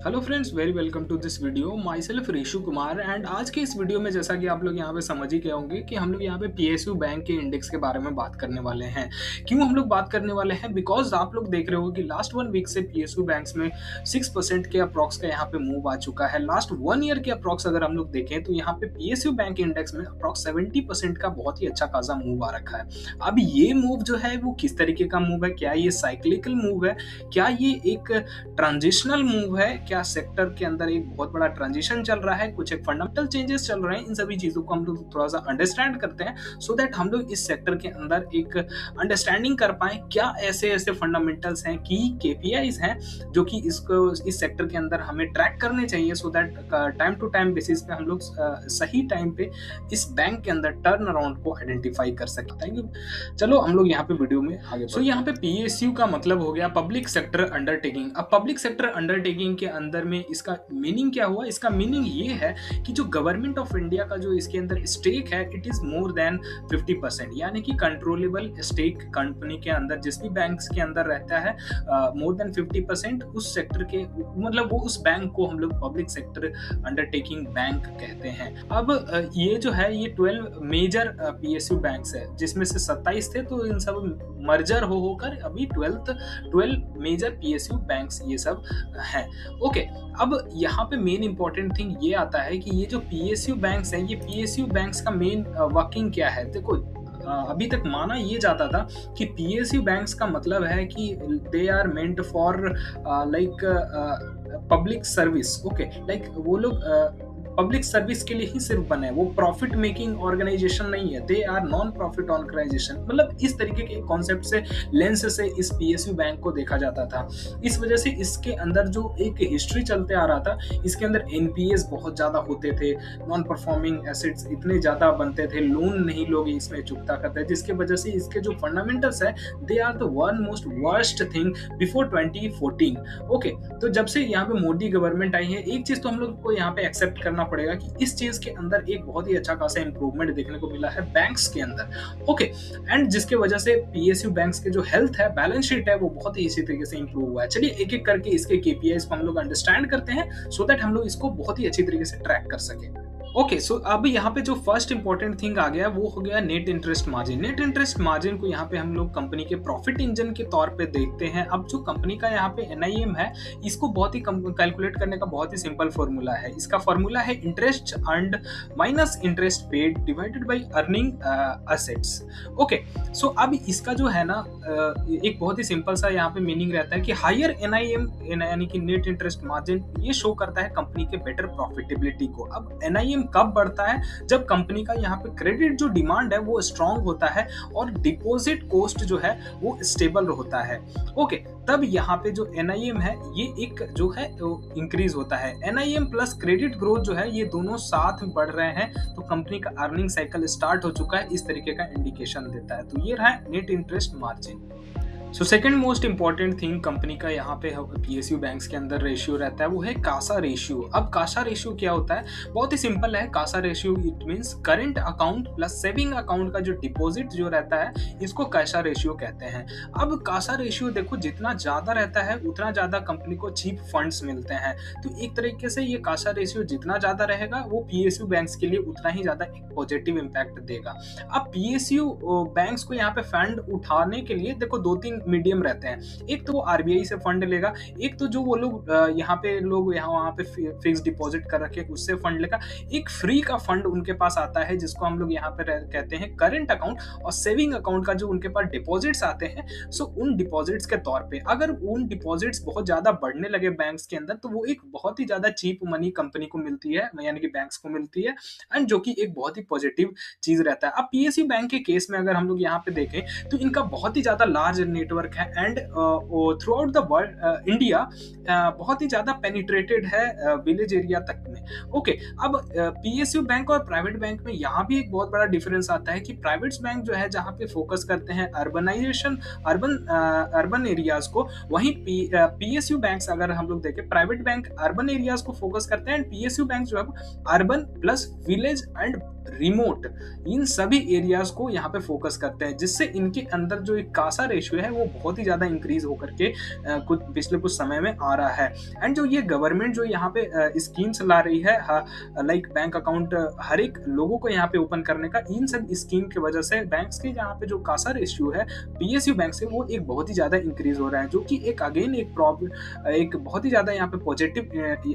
Hello friends, very welcome to this video. Myself Rishu Kumar and आज के इस video में जैसा कि आप लोग यहाँ पे समझ ही गए होंगे कि हम लोग यहाँ पे पीएसयू बैंक के इंडेक्स के बारे में बात करने वाले हैं। क्यों हम लोग बात करने वाले हैं? बिकॉज आप लोग देख रहे हो कि लास्ट 1 वीक से पीएसयू बैंक्स में 6% के अप्रॉक्स का यहाँ पे मूव आ चुका है। लास्ट 1 ईयर के अप्रॉक्स अगर हम लोग देखें तो यहाँ पे पीएसयू बैंक इंडेक्स में अप्रॉक्स 70% का बहुत ही अच्छा खासा मूव आ रखा है। अब ये मूव जो है वो किस तरीके का मूव है? क्या ये साइक्लिकल मूव है? क्या ये एक ट्रांजिशनल मूव है? क्या सेक्टर के अंदर एक बहुत बड़ा ट्रांजिशन चल रहा है? कुछ एक फंडामेंटल चेंजेस चल रहे हैं? इन सभी चीजों को हम लोग थोड़ा सा अंडरस्टैंड करते हैं सो दैट हम लोग इस सेक्टर के अंदर एक अंडरस्टैंडिंग कर पाए क्या ऐसे ऐसे फंडामेंटल्स हैं की केपीआईज हैं जो कि इसको इस सेक्टर के अंदर हमें ट्रैक करने चाहिए so that time to time basis पे हम लोग सही टाइम पे इस बैंक के अंदर टर्न अराउंड को आइडेंटिफाई कर सकते हैं। चलो हम लोग यहाँ पे वीडियो में आगे सो यहाँ पे पीएसयू का मतलब हो गया पब्लिक सेक्टर अंडरटेकिंग। अब पब्लिक सेक्टर अंडरटेकिंग के अंदर में इसका मीनिंग क्या हुआ? इसका मीनिंग ये है कि जो गवर्नमेंट ऑफ इंडिया का जो इसके अंदर स्टेक है इट इज मोर देन 50%, यानी कि कंट्रोलेबल स्टेक कंपनी के अंदर जिस भी बैंक्स के अंदर रहता है मोर देन 50% उस सेक्टर के, मतलब वो उस बैंक को हम लोग पब्लिक सेक्टर अंडरटेकिंग बैंक कहते हैं। अब ये जो है ये 12 मेजर पीएसयू बैंक्स है जिसमें से 27 थे, तो इन सब मर्जर हो होकर अभी 12 मेजर पीएसयू बैंक्स ये सब हैं। ओके, अब यहाँ पे मेन इंपॉर्टेंट थिंग ये आता है कि ये जो पीएसयू बैंक्स हैं, ये पीएसयू बैंक्स का मेन वर्किंग क्या है? देखो अभी तक माना ये जाता था कि पीएसयू बैंक्स का मतलब है कि they are meant for like public service. Okay, like वो लोग पब्लिक सर्विस के लिए ही सिर्फ बने हैं, वो प्रॉफिट मेकिंग ऑर्गेनाइजेशन नहीं है, they are non profit organization. मतलब इस तरीके के कॉन्सेप्ट से लेंस से इस पीएसयू बैंक को देखा जाता था। इस वजह से इसके अंदर जो एक हिस्ट्री चलते आ रहा था, इसके अंदर एनपीएस बहुत ज्यादा होते थे, नॉन परफॉर्मिंग एसेट्स इतने ज्यादा बनते थे, लोन नहीं लोग इसमें चुकता करते, जिसके वजह से इसके जो फंडामेंटल्स है they are the one most worst thing before 2014। Okay, तो जब से यहाँ पे मोदी गवर्नमेंट आई है, एक चीज तो हम लोग को यहाँ पे एक्सेप्ट करना पड़ेगा कि इस चीज के अंदर एक बहुत ही अच्छा खासा इंप्रूवमेंट देखने को मिला है बैंक्स के अंदर। ओके, एंड जिसके वजह से पीएसयू बैंक्स के जो हेल्थ है, बैलेंस शीट है, वो बहुत ही इसी तरीके से इंप्रूव हुआ है। चलिए एक एक करके इसके केपीआईज को हम लोग अंडरस्टैंड करते हैं सो दैट हम लोग इसको बहुत ही अच्छी तरीके से ट्रैक कर सके। ओके, सो अब यहाँ पे जो फर्स्ट इंपॉर्टेंट थिंग आ गया वो हो गया net interest margin. Net interest margin को यहाँ पे हम लोग कंपनी के प्रॉफिट इंजन के तौर पे देखते हैं। अब जो कंपनी का यहाँ पे एनआईएम है, इसको बहुत ही कैलकुलेट करने का बहुत ही सिंपल फॉर्मूला है। इसका फॉर्मूला है interest earned minus interest paid divided by earning assets. Okay, so अब इसका जो है ना एक बहुत ही सिंपल सा यहाँ पे मीनिंग रहता है कि हायर एनआईएम यानी कि नेट इंटरेस्ट मार्जिन ये शो करता है कंपनी के बेटर प्रॉफिटेबिलिटी को। अब एनआईएम कब बढ़ता है? जब कंपनी का यहाँ पे क्रेडिट जो डिमांड है वो स्ट्रांग होता है और डिपॉजिट कॉस्ट जो है वो स्टेबल होता है। ओके, तब यहाँ पे जो एनआईएम है ये एक जो है इंक्रीज होता है। एनआईएम प्लस क्रेडिट ग्रोथ जो है ये दोनों साथ में बढ़ रहे हैं तो कंपनी का अर्निंग साइकिल स्टार्ट हो चुका है, इस तरीके का इंडिकेशन देता है। तो ये रहा net interest margin. So second most important thing company का यहाँ पे पीएसयू बैंक्स के अंदर रेशियो रहता है वो है कासा रेशियो। अब कासा रेशियो क्या होता है? बहुत ही सिंपल है। Kasa ratio it means current account plus saving account का जो डिपॉजिट जो रहता है इसको कासा रेशियो कहते हैं। अब कासा रेशियो देखो जितना ज्यादा रहता है उतना ज्यादा कंपनी को चीप फंड्स मिलते हैं, तो एक तरीके से ये कासा रेशियो जितना ज्यादा रहेगा वो पीएसयू बैंक्स के लिए उतना ही ज्यादा एक पॉजिटिव इम्पैक्ट देगा। अब पीएसयू बैंक्स को यहाँ पे फंड उठाने के लिए देखो दो तीन मीडियम रहते हैं। एक तो वो आरबीआई से फंड लेगा, एक तो जो वो लोग यहाँ पे लोग यहाँ वहाँ पे फिक्स डिपॉजिट कर रखे उससे फंड लेगा, एक फ्री का फंड उनके पास आता है जिसको हम लोग यहाँ पे कहते हैं करंट अकाउंट, और सेविंग अकाउंट का जो उनके पास डिपॉजिट्स आते हैं। सो उन डिपॉजिट्स के तौर पे अगर उन डिपॉजिट्स बहुत ज्यादा बढ़ने लगे बैंक्स के अंदर तो वो एक बहुत ही ज्यादा चीप मनी कंपनी को मिलती है, यानी कि बैंक्स को मिलती है, एंड जो कि एक बहुत ही पॉजिटिव चीज रहता है। अब पीएसयू बैंक के केस में अगर हम लोग यहाँ पे देखें तो इनका बहुत ही ज्यादा लार्ज नेटवर्क है and through out the world India बहुत ही ज्यादा पेनिट्रेटेड है विलेज एरिया तक में। ओके, अब पीएसयू बैंक और प्राइवेट बैंक में यहाँ भी एक बहुत बड़ा डिफरेंस आता है कि प्राइवेट बैंक जो है जहाँ पे फोकस करते हैं अर्बनाइजेशन अर्बन एरियाज को, वहीं पीएसयू बैंक्स अगर हम लोग देखें प्राइवेट बैंक अर्बन एरियाज को फोकस करते हैं एंड पीएसयू बैंक जो है urban plus village and remote, इन सभी एरियाज को यहाँ पे फोकस करते हैं, जिससे इनके अंदर जो एक कासा रेशियो है वो बहुत ही ज़्यादा इंक्रीज होकर के कुछ पिछले कुछ समय में आ रहा है। एंड जो ये गवर्नमेंट जो यहाँ पे स्कीम्स ला रही है, लाइक बैंक अकाउंट हर एक लोगों को यहाँ पे ओपन करने का, इन सब स्कीम की वजह से बैंक्स के यहाँ पे जो कासा रेशियो है पीएसयू बैंक से वो एक बहुत ही ज़्यादा इंक्रीज हो रहा है, जो कि एक अगेन एक प्रॉब्लम, एक बहुत ही ज़्यादा यहाँ पे पॉजिटिव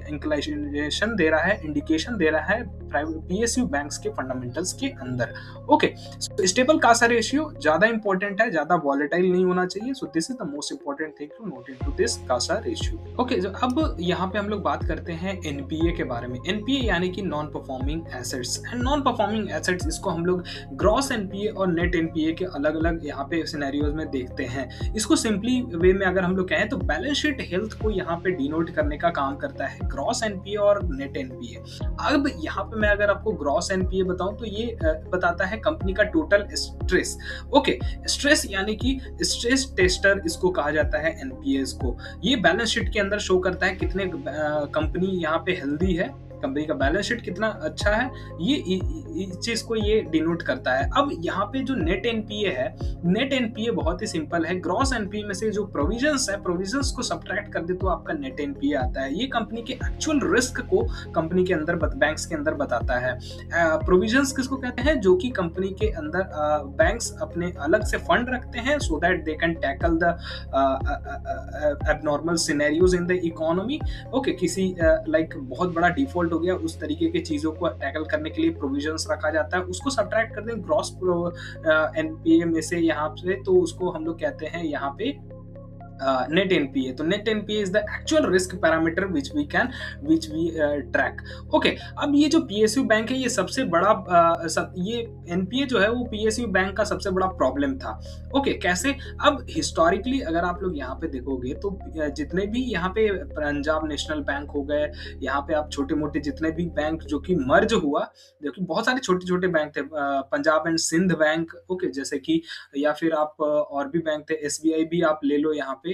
इंक्लिनेशन दे रहा है, इंडिकेशन दे रहा है पीएसयू बैंक्स के फंडामेंटल्स के अंदर। ओके, स्टेबल कासा रेशियो ज्यादा इंपॉर्टेंट है, ज्यादा वॉलेटाइल नहीं होना चाहिए। So this is the most important thing to note into this CASA ratio. Okay, अब यहाँ पे हम लोग बात करते हैं एनपीए के बारे में। एनपीए यानी कि non performing assets. And non performing assets, इसको हम लोग ग्रॉस एनपीए और नेट एनपीए के अलग अलग यहाँ पे सिनेरियोज में देखते हैं। इसको सिंपली वे में अगर हम लोग कहें तो बैलेंस शीट हेल्थ को यहाँ पे डिनोट करने का काम करता है ग्रॉस एनपीए और नेट एनपीए। अब यहाँ पे मैं अगर आपको ग्रॉस एनपीए बताऊं तो ये बताता है कंपनी का टोटल स्ट्रेस। ओके, स्ट्रेस यानी कि स्ट्रेस टेस्टर इसको कहा जाता है एनपीएस को। ये बैलेंस शीट के अंदर शो करता है कितने कंपनी यहाँ पे हेल्दी है, कंपनी का बैलेंस शीट कितना अच्छा है, ये इस चीज को ये डिनोट करता है। अब यहाँ पे जो नेट एनपीए है, नेट एनपीए बहुत ही सिंपल है, ग्रॉस एनपीए में से जो प्रोविजंस है, प्रोविजंस को सब्ट्रैक्ट कर दे तो आपका नेट एनपीए आता है। ये कंपनी के एक्चुअल रिस्क को कंपनी के अंदर बैंक्स के अंदर बताता है। प्रोविजंस किसको कहते हैं? जो कि कंपनी के अंदर बैंक्स अपने अलग से फंड रखते हैं so that they can tackle the abnormal scenarios in the economy. Okay, किसी लाइक बहुत बड़ा डिफॉल्ट हो गया, उस तरीके की चीजों को टैकल करने के लिए प्रोविजंस रखा जाता है, उसको सब्ट्रैक्ट कर दें ग्रॉस एनपीए में से यहाँ पे, तो उसको हम लोग कहते हैं यहाँ पे नेट एनपीए। तो net NPA is the actual risk parameter which we track. Okay, अब ये जो पीएसयू बैंक है, ये सबसे बड़ा ये एनपीए जो है वो पीएसयू बैंक का सबसे बड़ा प्रॉब्लम था। ओके, कैसे? अब हिस्टोरिकली अगर आप लोग यहाँ पे देखोगे तो जितने भी यहाँ पे पंजाब नेशनल बैंक हो गए, यहाँ पे आप छोटे मोटे जितने भी बैंक जो कि मर्ज हुआ, जो कि बहुत सारे छोटे छोटे बैंक थे, Punjab and Sind bank, okay, जैसे कि, या फिर आप और भी बैंक थे, एसबीआई भी आप ले लो यहाँ पे,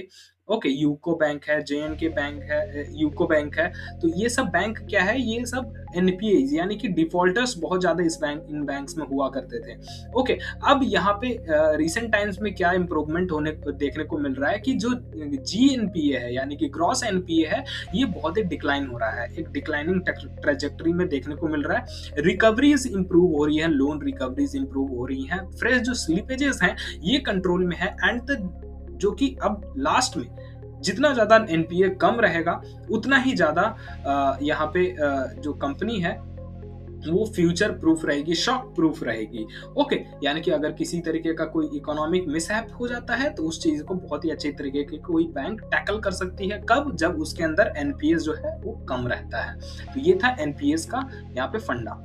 ओके, यूको बैंक है, जेएनके बैंक है, यूको बैंक है। तो ये सब बैंक क्या है? ये सब एनपीए यानी कि डिफॉल्टर्स बहुत ज्यादा इन बैंक्स में हुआ करते थे। ओके, अब यहाँ पे रिसेंट टाइम्स में क्या इंप्रूवमेंट देखने को मिल रहा है कि जो जीएनपीए है यानी कि ग्रॉस एनपीए है, ये बहुत ही डिक्लाइन हो रहा है, एक डिक्लाइनिंग ट्रेजेक्टरी में देखने को मिल रहा है। रिकवरीज इंप्रूव हो रही है, लोन रिकवरीज इंप्रूव हो रही है, फ्रेश जो स्लिपेजेस हैं ये कंट्रोल में है, एंड जो कि अब लास्ट में जितना ज्यादा एनपीए कम रहेगा उतना ही ज्यादा यहाँ पे जो कंपनी है वो फ्यूचर प्रूफ रहेगी, शॉक प्रूफ रहेगी। ओके, यानी कि अगर किसी तरीके का कोई इकोनॉमिक मिसहैप हो जाता है तो उस चीज को बहुत ही अच्छे तरीके की कोई बैंक टैकल कर सकती है। कब? जब उसके अंदर एनपीएस जो है वो कम रहता है। तो ये था एनपीएस का यहाँ पे फंडा।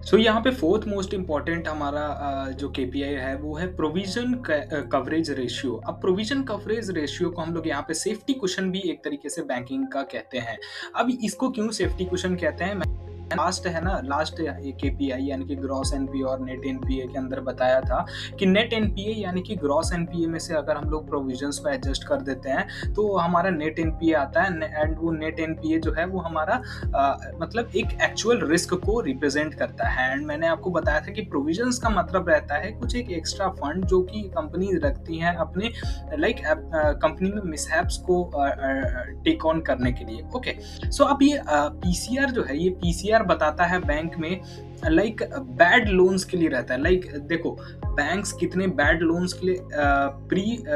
सो यहाँ पे फोर्थ मोस्ट इंपॉर्टेंट हमारा जो केपीआई है वो है प्रोविजन कवरेज रेशियो। अब प्रोविजन कवरेज रेशियो को हम लोग यहाँ पे सेफ्टी कुशन भी एक तरीके से बैंकिंग का कहते हैं। अब इसको क्यों सेफ्टी कुशन कहते हैं? लास्ट है ना, लास्ट केपीआई यानी कि ग्रॉस एनपीए और नेट एनपीए के अंदर बताया था कि नेट एनपीए यानी कि ग्रॉस एनपीए में से अगर हम लोग प्रोविजंस को एडजस्ट कर देते हैं तो हमारा नेट एनपीए आता है, एंड वो नेट एनपीए जो है वो हमारा मतलब एक एक्चुअल रिस्क को रिप्रेजेंट करता है। एंड मैंने आपको बताया था कि प्रोविजंस का मतलब रहता है कुछ एक एक्स्ट्रा फंड जो कि कंपनी रखती है अपने लाइक कंपनी में मिसहैप्स को टेक ऑन करने के लिए। ओके, सो अब ये पीसीआर जो है, ये पीसीआर बताता है बैंक में लाइक बैड लोन्स के लिए रहता है। लाइक देखो बैंक्स कितने बैड लोन्स के लिए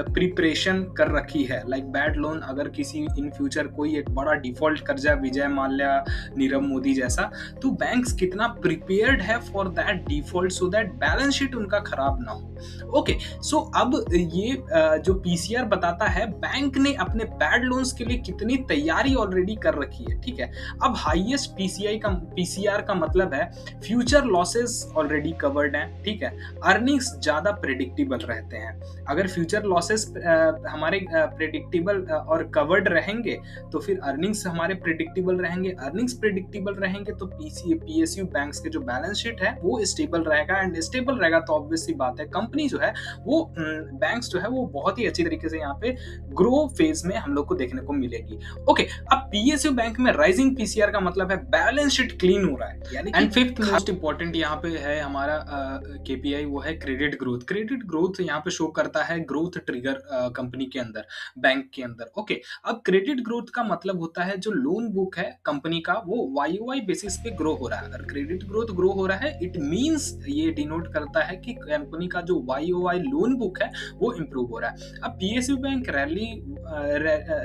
प्रिपरेशन कर रखी है। लाइक बैड लोन अगर किसी इन फ्यूचर कोई एक बड़ा डिफॉल्ट कर जाए, विजय माल्या, नीरव मोदी जैसा, तो बैंक्स कितना प्रिपेयर्ड है for that default so that balance sheet उनका खराब ना हो। ओके, सो अब ये जो पीसीआर बताता है बैंक ने अपने बैड लोन्स के लिए कितनी तैयारी ऑलरेडी कर रखी है। ठीक है, अब हाईएस्ट पीसीआर का मतलब है फ्यूचर लॉसेस ऑलरेडी कवर्ड हैं, ठीक है। अर्निंग्स ज़्यादा प्रेडिक्टेबल रहते हैं। अगर फ्यूचर लॉसेस हमारे प्रेडिक्टेबल और कवर्ड रहेंगे तो फिर अर्निंग्स हमारे प्रेडिक्टेबल रहेंगे। अर्निंग्स प्रेडिक्टेबल रहेंगे तो पीएसयू बैंक्स के जो बैलेंस शीट है वो स्टेबल रहेगा, एंड स्टेबल रहेगा तो ऑब्वियस सी बात है कंपनी जो है वो बैंक्स जो है वो बहुत ही अच्छी तरीके से यहाँ पे ग्रो फेज में हम लोग को देखने को मिलेगी। ओके, अब पीएसयू बैंक में राइजिंग पीसीआर का मतलब है बैलेंस शीट क्लीन हो रहा है, यानी एंड फिफ्थ मोस्ट इंपॉर्टेंट यहाँ पे है हमारा केपीआई, वो है क्रेडिट ग्रोथ। क्रेडिट ग्रोथ यहाँ पे शो करता है ग्रोथ ट्रिगर कंपनी के अंदर, बैंक के अंदर। ओके, अब क्रेडिट ग्रोथ का मतलब होता है जो लोन बुक है कंपनी का वो वाई बेसिस पे ग्रो हो रहा है। अगर क्रेडिट ग्रोथ ग्रो हो रहा है इट मींस ये डिनोट करता है कि कंपनी का जो वाई लोन बुक है वो इंप्रूव हो रहा है। अब पीएसयू बैंक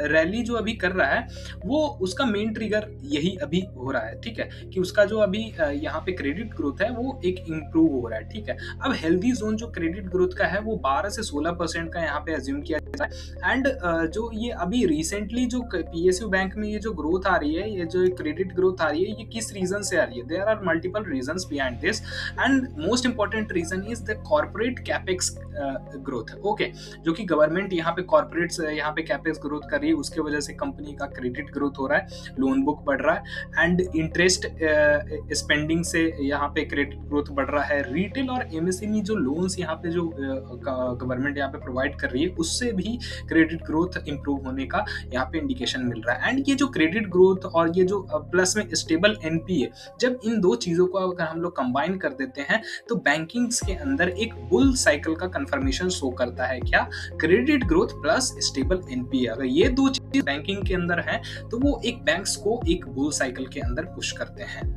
रैली जो अभी कर रहा है वो उसका मेन ट्रिगर यही अभी हो रहा है, ठीक है, कि उसका जो अभी यहाँ पे क्रेडिट ग्रोथ है वो एक इंप्रूव हो रहा है, ठीक है। अब हेल्दी जोन जो क्रेडिट ग्रोथ का है वो 12 से 16% का यहाँ पे अज्यूम किया जाता है। एंड जो ये अभी रिसेंटली जो पीएसयू बैंक में ये जो ग्रोथ आ रही है, ये जो क्रेडिट ग्रोथ आ रही है, ये किस रीजन से आ रही है? There are multiple reasons behind this, and most important reason is the corporate capex growth. Okay, जो कि गवर्नमेंट यहाँ पे कॉर्पोरेट्स यहाँ पे कैपेक्स ग्रोथ कर रही है, उसके वजह से कंपनी का क्रेडिट ग्रोथ हो रहा है, लोन बुक बढ़ रहा है, एंड इंटरेस्ट स्पेंडिंग से यहाँ पे क्रेडिट ग्रोथ बढ़ रहा है। रिटेल और एमएसएमई जो लोन्स यहाँ पे जो गवर्नमेंट यहाँ पे प्रोवाइड कर रही है उससे भी क्रेडिट ग्रोथ इंप्रूव होने का यहाँ पे इंडिकेशन मिल रहा है। एंड ये जो क्रेडिट ग्रोथ और ये जो प्लस में स्टेबल एनपीए, जब इन दो चीजों को अगर हम लोग कंबाइन कर देते हैं तो बैंकिंग्स के अंदर एक बुल साइकिल का कंफर्मेशन शो करता है। क्या? Credit growth plus stable NPA. अगर ये दो चीज बैंकिंग के अंदर है तो वो एक बैंक्स को एक बुल साइकिल के अंदर पुश करते हैं।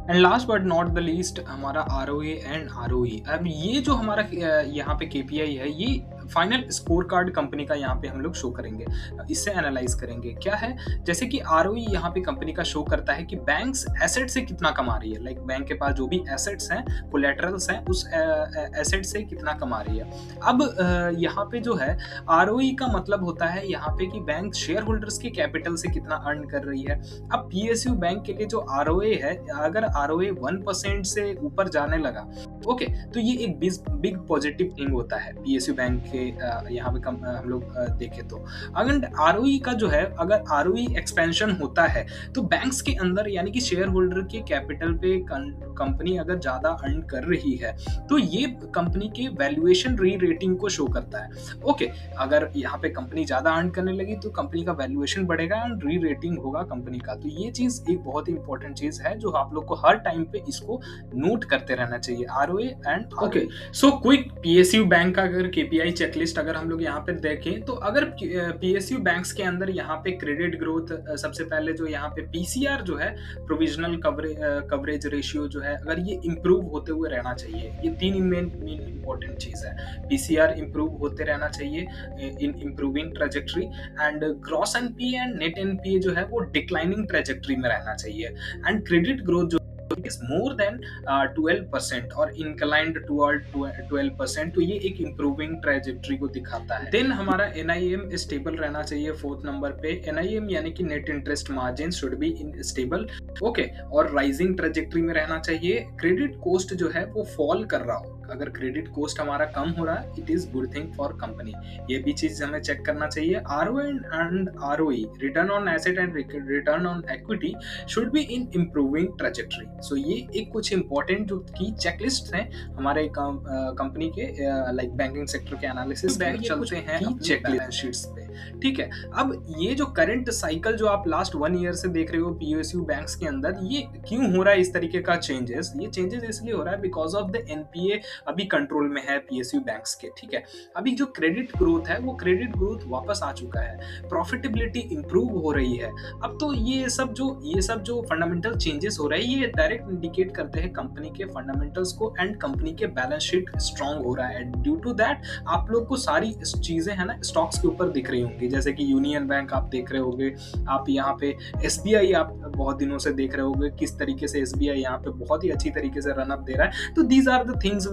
And last but not the least हमारा आरओए एंड आरओई। अब ये जो हमारा यहाँ पे केपीआई है ये फाइनल स्कोर कार्ड कंपनी का यहाँ पे हम लोग शो करेंगे, इससे एनालाइज करेंगे। क्या है? जैसे कि आरओई यहाँ पे कंपनी का शो करता है कि बैंक्स एसेट से कितना कमा रही है, लाइक बैंक के पास जो भी एसेट्स हैं, कोलैटरल्स हैं, उस एसेट से कितना कमा रही है। अब यहाँ पे जो है आरओई का मतलब होता है यहाँ पे कि बैंक शेयर होल्डर्स के कैपिटल से कितना अर्न कर रही है। अब पीएसयू बैंक के लिए जो आरओए है, अगर आरओए 1% से ऊपर जाने लगा, ओके, तो ये एक बिग पॉजिटिव थिंग होता है पीएसयू बैंक के यहाँ पे हम लोग देखें तो। अगर आरओई का जो है, अगर आरओई एक्सपेंशन होता है तो बैंक्स के अंदर यानी कि शेयर होल्डर के कैपिटल पे कंपनी अगर ज्यादा अर्न कर रही है तो ये कंपनी के वैल्यूएशन री रेटिंग को शो करता है। ओके, अगर यहाँ पे कंपनी ज्यादा अर्न करने लगी तो कंपनी का वैल्यूएशन बढ़ेगा एंड री रेटिंग होगा कंपनी का। तो ये चीज एक बहुत ही इंपॉर्टेंट चीज है जो आप लोग को हर टाइम पे इसको नोट करते रहना चाहिए, ROA and. Okay, so quick PSU bank का अगर केपीआई चेकलिस्ट अगर हम लोग यहाँ पे देखें तो अगर पीएसयू बैंक्स के अंदर यहाँ पे क्रेडिट ग्रोथ सबसे पहले जो यहाँ पे पीसीआर जो है, प्रोविजनल कवरेज रेशियो जो है, अगर ये इंप्रूव होते हुए रहना चाहिए। ये तीन मेन इंपॉर्टेंट चीज है। पीसीआर इंप्रूव होते रहना चाहिए इन improving trajectory, and gross NPA and net NPA जो है वो डिक्लाइनिंग ट्रेजेक्ट्री में रहना चाहिए, एंड क्रेडिट ग्रोथ जो is more than 12% और inclined toward 12%, तो ये एक improving trajectory को दिखाता है। देन हमारा NIM स्टेबल रहना चाहिए फोर्थ नंबर पे। NIM यानी कि net interest margin should be in stable, okay, और राइजिंग ट्रेजेक्टरी में रहना चाहिए। क्रेडिट कॉस्ट जो है वो फॉल कर रहा हो, अगर क्रेडिट कॉस्ट हमारा कम हो रहा है it is good thing for company, ये भी चीज हमें चेक करना चाहिए। ROA and ROE, return on asset and return on equity should be in improving trajectory. So ये एक कुछ इंपॉर्टेंट जो की चेकलिस्ट हैं हमारे कंपनी के लाइक बैंकिंग सेक्टर के एनालिसिस में चलते हैं चेकलिस्ट शीट्स पे, ठीक है। अब ये जो करंट साइकिल जो आप लास्ट 1 ईयर से देख रहे हो पीएसयू बैंक्स के अंदर, ये क्यों हो रहा है इस तरीके का चेंजेस? ये चेंजेस इसलिए हो रहा है बिकॉज ऑफ द एनपीए अभी कंट्रोल में है पीएसयू बैंक्स के, ठीक है। अभी जो क्रेडिट ग्रोथ है वो क्रेडिट ग्रोथ वापस आ चुका है, प्रॉफिटेबिलिटी इंप्रूव हो रही है। अब तो ये सब जो फंडामेंटल चेंजेस हो रहे हैं ये डायरेक्ट इंडिकेट करते हैं कंपनी के फंडामेंटल्स को, एंड कंपनी के बैलेंस शीट स्ट्रांग हो रहा है। ड्यू टू दैट आप लोग को सारी चीजें है ना स्टॉक्स के ऊपर दिख रही होंगी, जैसे कि यूनियन बैंक आप देख रहे होंगे, आप यहाँ पे एसबीआई आप बहुत दिनों से देख रहे होंगे किस तरीके से एसबीआई यहाँ पे बहुत ही अच्छी तरीके से रन अप दे रहा है। तो these are the things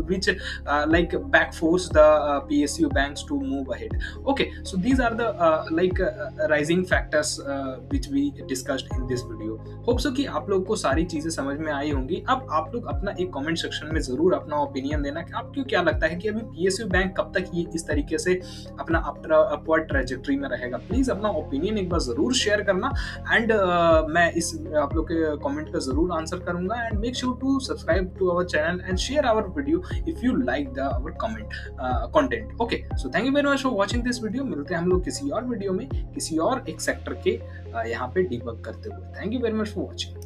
which like back force the PSU banks to move ahead. Okay, so these are the rising factors which we discussed in this video. Hope so कि आप लोग को सारी चीजें समझ में आई होंगी। अब आप लोग अपना एक कमेंट सेक्शन में जरूर अपना ओपिनियन देना कि आपको क्या लगता है कि अभी PSU बैंक कब तक ये इस तरीके से अपना अपवर्ड ट्रेजेक्टरी में रहेगा। प्लीज अपना ओपिनियन एक बार जरूर शेयर करना एंड मैं इस आप लोग के कमेंट का जरूर आंसर करूंगा and make sure to subscribe to our channel and share our video if you like the our comment content. Okay, so thank you very much for watching this video. मिलते हैं हम लोग किसी और video में किसी और एक सेक्टर के यहाँ पे डीबग करते हुए। Thank you very much for watching.